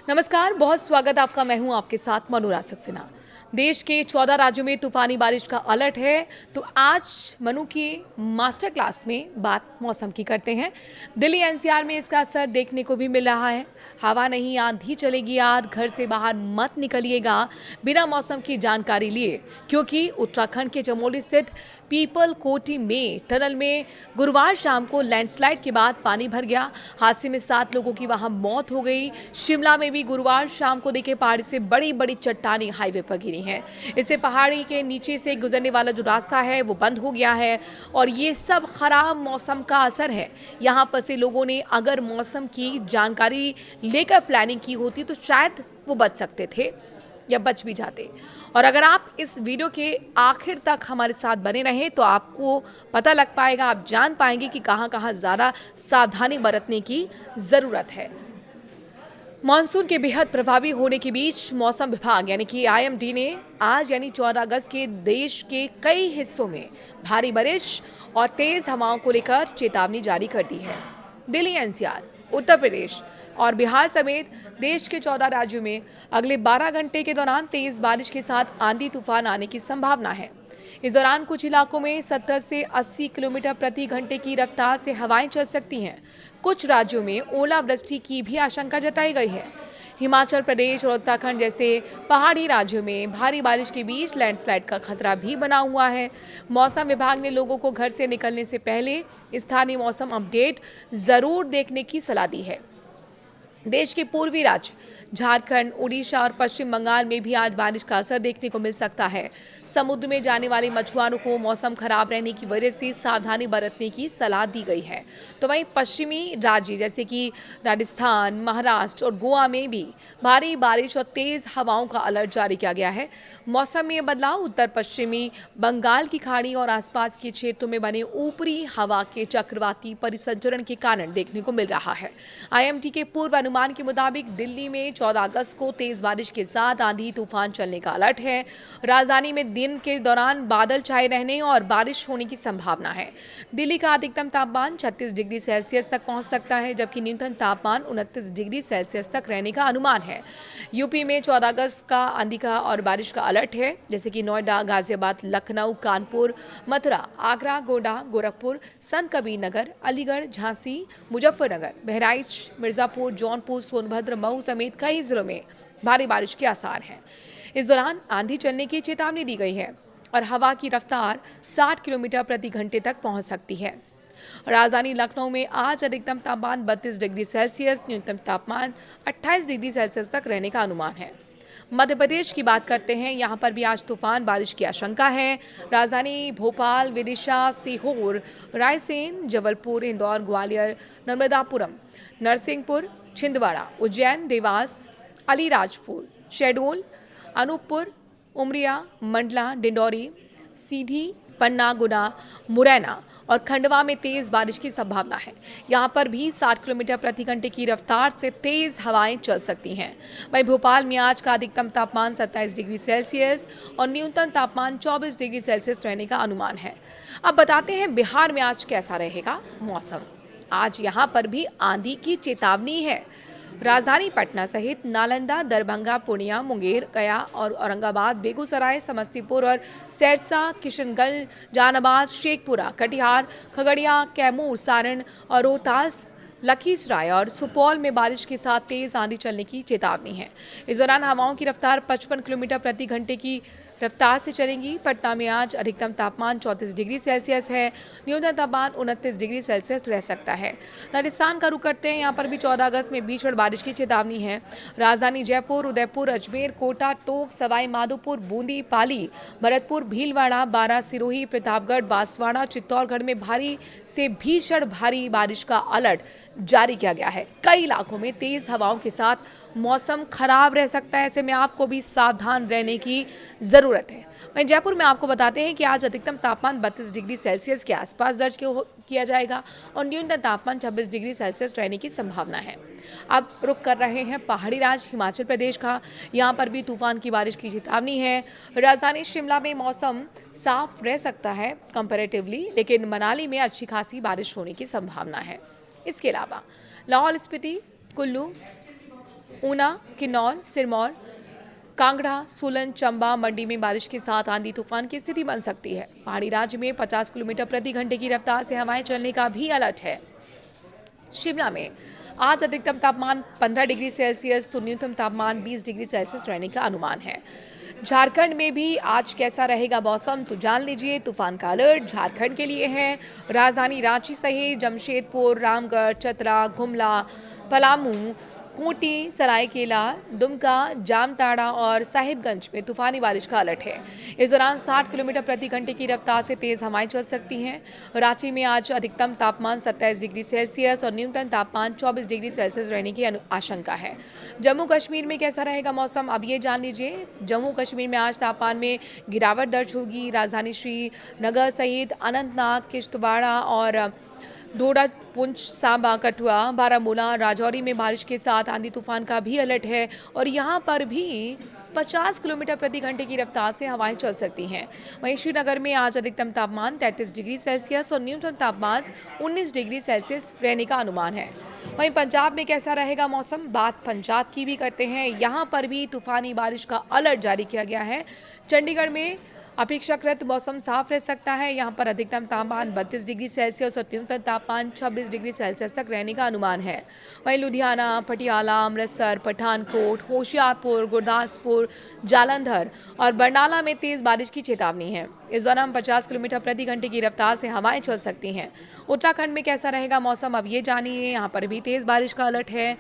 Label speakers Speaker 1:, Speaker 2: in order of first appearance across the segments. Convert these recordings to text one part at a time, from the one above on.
Speaker 1: नमस्कार, बहुत स्वागत आपका। मैं हूं आपके साथ मनोरा सक्सेना। देश के 14 राज्यों में तूफानी बारिश का अलर्ट है। तो आज मनु की मास्टर क्लास में बात मौसम की करते हैं। दिल्ली एनसीआर में इसका असर देखने को भी मिल रहा है। हवा नहीं, आंधी चलेगी आज, घर से बाहर मत निकलिएगा बिना मौसम की जानकारी लिए, क्योंकि उत्तराखंड के चमोली स्थित पीपल कोटी में टनल में गुरुवार शाम को लैंडस्लाइड के बाद पानी भर गया। हादसे में 7 लोगों की वहां मौत हो गई। शिमला में भी गुरुवार शाम को देखे पहाड़ी से बड़ी बड़ी चट्टानें हाईवे पर गिरी हैं। इससे पहाड़ी के नीचे से गुजरने वाला जो रास्ता है वो बंद हो गया है और ये सब खराब मौसम का असर है। यहाँ फंसे लोगों ने अगर मौसम की जानकारी लेकर प्लानिंग की होती तो शायद वो बच सकते थे या बच भी जाते। और अगर आप इस वीडियो के आखिर तक हमारे साथ बने रहें तो आपको पता लग पाएगा, आप जान पाएंगे कि कहां कहां ज़्यादा सावधानी बरतने की ज़रूरत है। मानसून के बेहद प्रभावी होने के बीच मौसम विभाग यानी कि आईएमडी ने आज यानी 14 अगस्त के देश के कई हिस्सों में भारी बारिश और तेज हवाओं को लेकर चेतावनी जारी कर दी है। दिल्ली एनसीआर, उत्तर प्रदेश और बिहार समेत देश के 14 राज्यों में अगले 12 घंटे के दौरान तेज बारिश के साथ आंधी तूफान आने की संभावना है। इस दौरान कुछ इलाकों में 70 से 80 किलोमीटर प्रति घंटे की रफ्तार से हवाएं चल सकती हैं। कुछ राज्यों में ओलावृष्टि की भी आशंका जताई गई है। हिमाचल प्रदेश और उत्तराखंड जैसे पहाड़ी राज्यों में भारी बारिश के बीच लैंडस्लाइड का खतरा भी बना हुआ है। मौसम विभाग ने लोगों को घर से निकलने से पहले स्थानीय मौसम अपडेट जरूर देखने की सलाह दी है। देश के पूर्वी राज्य झारखंड, उड़ीसा और पश्चिम बंगाल में भी आज बारिश का असर देखने को मिल सकता है। समुद्र में जाने वाले मछुआरों को मौसम खराब रहने की वजह से सावधानी बरतने की सलाह दी गई है। तो वहीं पश्चिमी राज्य जैसे कि राजस्थान, महाराष्ट्र और गोवा में भी भारी बारिश और तेज हवाओं का अलर्ट जारी किया गया है। मौसम में यह बदलाव उत्तर पश्चिमी बंगाल की खाड़ी और आसपास के क्षेत्रों में बने ऊपरी हवा के चक्रवाती परिसंचरण के कारण देखने को मिल रहा है। आईएमडी के पूर्व अनुमान के मुताबिक दिल्ली में 14 अगस्त को तेज बारिश के साथ आंधी तूफान चलने का अलर्ट है। राजधानी में दिन के दौरान बादल छाए रहने और बारिश होने की संभावना है। दिल्ली का अधिकतम तापमान 36 डिग्री सेल्सियस तक पहुंच सकता है, जबकि न्यूनतम तापमान 29 डिग्री सेल्सियस तक रहने का अनुमान है। यूपी में 14 अगस्त का आंधी का और बारिश का अलर्ट है, जैसे कि नोएडा, गाजियाबाद, लखनऊ, कानपुर, मथुरा, आगरा, गोंडा, गोरखपुर, संत कबीर नगर, अलीगढ़, झांसी, मुजफ्फरनगर, बहराइच, मिर्जापुर, जौनपुर, सोनभद्र, मऊ समेत कई जिलों में भारी बारिश के आसार हैं। इस दौरान आंधी चलने की चेतावनी दी गई है और हवा की रफ्तार 60 किलोमीटर प्रति घंटे तक पहुंच सकती है। राजधानी लखनऊ में आज अधिकतम तापमान 32 डिग्री सेल्सियस, न्यूनतम तापमान 28 डिग्री सेल्सियस तक रहने का अनुमान है। मध्य प्रदेश की बात करते हैं, यहाँ पर भी आज तूफान बारिश की आशंका है। राजधानी भोपाल, विदिशा, सीहोर, रायसेन, जबलपुर, इंदौर, ग्वालियर, नर्मदापुरम, नरसिंहपुर, छिंदवाड़ा, उज्जैन, देवास, अलीराजपुर, शहडोल, अनूपपुर, उमरिया, मंडला, डिंडौरी, सीधी, पन्ना, गुना, मुरैना और खंडवा में तेज बारिश की संभावना है। यहाँ पर भी 60 किलोमीटर प्रति घंटे की रफ्तार से तेज हवाएं चल सकती हैं। वहीं भोपाल में आज का अधिकतम तापमान 27 डिग्री सेल्सियस और न्यूनतम तापमान 24 डिग्री सेल्सियस रहने का अनुमान है। अब बताते हैं बिहार में आज कैसा रहेगा मौसम। आज यहाँ पर भी आंधी की चेतावनी है। राजधानी पटना सहित नालंदा, दरभंगा, पूर्णिया, मुंगेर, गया और औरंगाबाद, बेगूसराय, समस्तीपुर और सिरसा, किशनगंज, जहानाबाद, शेखपुरा, कटिहार, खगड़िया, कैमूर, सारण और रोहतास, लखीसराय और सुपौल में बारिश के साथ तेज आंधी चलने की चेतावनी है। इस दौरान हवाओं की रफ्तार 55 किलोमीटर प्रति घंटे की रफ्तार से चलेंगी। पटना में आज अधिकतम तापमान 34 डिग्री सेल्सियस है, न्यूनतम तापमान 29 डिग्री सेल्सियस रह सकता है। राजस्थान का रुख करते हैं, यहाँ पर भी 14 अगस्त में भीषण बारिश की चेतावनी है। राजधानी जयपुर, उदयपुर, अजमेर, कोटा, टोंक, सवाई माधोपुर, बूंदी, पाली, भरतपुर, भीलवाड़ा, बारां, सिरोही, प्रतापगढ़, बांसवाड़ा, चित्तौड़गढ़ में भारी से भीषण भारी बारिश का अलर्ट जारी किया गया है। कई इलाकों में तेज हवाओं के साथ मौसम खराब रह सकता है, ऐसे में आपको भी सावधान रहने की जरूरत है। वहीं जयपुर में आपको बताते हैं कि आज अधिकतम तापमान 32 डिग्री सेल्सियस के आसपास दर्ज किया जाएगा और न्यूनतम तापमान 26 डिग्री सेल्सियस रहने की संभावना है। अब रुक कर रहे हैं पहाड़ी राज्य हिमाचल प्रदेश का, यहाँ पर भी तूफान की बारिश की चेतावनी है। राजधानी शिमला में मौसम साफ रह सकता है कंपैरेटिवली, लेकिन मनाली में अच्छी खासी बारिश होने की संभावना है। इसके अलावा लाहौल स्पीति, कुल्लू, ऊना, किन्नौर, सिरमौर, कांगड़ा, सोलन, चंबा, मंडी में बारिश के साथ आंधी तूफान की स्थिति बन सकती है। पहाड़ी राज्य में 50 किलोमीटर प्रति घंटे की रफ्तार से हवाएं चलने का भी अलर्ट है। शिमला में आज अधिकतम तापमान 15 डिग्री सेल्सियस तो न्यूनतम तापमान 20 डिग्री सेल्सियस रहने का अनुमान है। झारखंड में भी आज कैसा रहेगा मौसम तो जान लीजिए। तूफान का अलर्ट झारखंड के लिए है। राजधानी रांची सहित जमशेदपुर, रामगढ़, चतरा, गुमला, पलामू, खूंटी, सरायकेला, दुमका, जामताड़ा और साहिबगंज में तूफानी बारिश का अलर्ट है। इस दौरान 60 किलोमीटर प्रति घंटे की रफ्तार से तेज हवाएं चल सकती हैं। रांची में आज अधिकतम तापमान 27 डिग्री सेल्सियस और न्यूनतम तापमान 24 डिग्री सेल्सियस रहने की आशंका है। जम्मू कश्मीर में कैसा रहेगा मौसम अब ये जान लीजिए। जम्मू कश्मीर में आज तापमान में गिरावट दर्ज होगी। राजधानी श्रीनगर सहित अनंतनाग, किश्तवाड़ा और डोडा, पुंछ, सांबा, कठुआ, बारामूला, राजौरी में बारिश के साथ आंधी तूफान का भी अलर्ट है और यहाँ पर भी 50 किलोमीटर प्रति घंटे की रफ्तार से हवाएं चल सकती हैं। वहीं श्रीनगर में आज अधिकतम तापमान 33 डिग्री सेल्सियस और न्यूनतम तापमान 19 डिग्री सेल्सियस रहने का अनुमान है। वहीं पंजाब में कैसा रहेगा मौसम, बात पंजाब की भी करते हैं। यहाँ पर भी तूफानी बारिश का अलर्ट जारी किया गया है। चंडीगढ़ में अपेक्षाकृत मौसम साफ रह सकता है। यहाँ पर अधिकतम तापमान 32 डिग्री सेल्सियस और न्यूनतम तापमान 26 डिग्री सेल्सियस तक रहने का अनुमान है। वहीं लुधियाना, पटियाला, अमृतसर, पठानकोट, होशियारपुर, गुरदासपुर, जालंधर और बरनाला में तेज बारिश की चेतावनी है। इस दौरान 50 किलोमीटर प्रति घंटे की रफ्तार से हवाएं चल सकती हैं। उत्तराखंड में कैसा रहेगा मौसम अब ये जानिए। यहाँ पर भी तेज बारिश का अलर्ट है।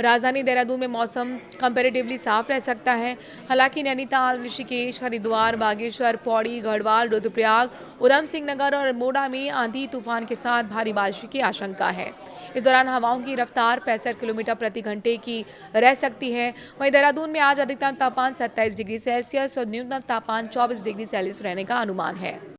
Speaker 1: राजधानी देहरादून में मौसम कंपैरेटिवली साफ रह सकता है। हालांकि नैनीताल, ऋषिकेश, हरिद्वार, बागेश्वर, पौड़ी, गढ़वाल, रुद्रप्रयाग, उधम सिंह नगर और अल्मोड़ा में आंधी तूफान के साथ भारी बारिश की आशंका है। इस दौरान हवाओं की रफ्तार 65 किलोमीटर प्रति घंटे की रह सकती है। वहीं देहरादून में आज अधिकतम तापमान 27 डिग्री सेल्सियस और न्यूनतम तापमान 24 डिग्री सेल्सियस रहने का अनुमान है।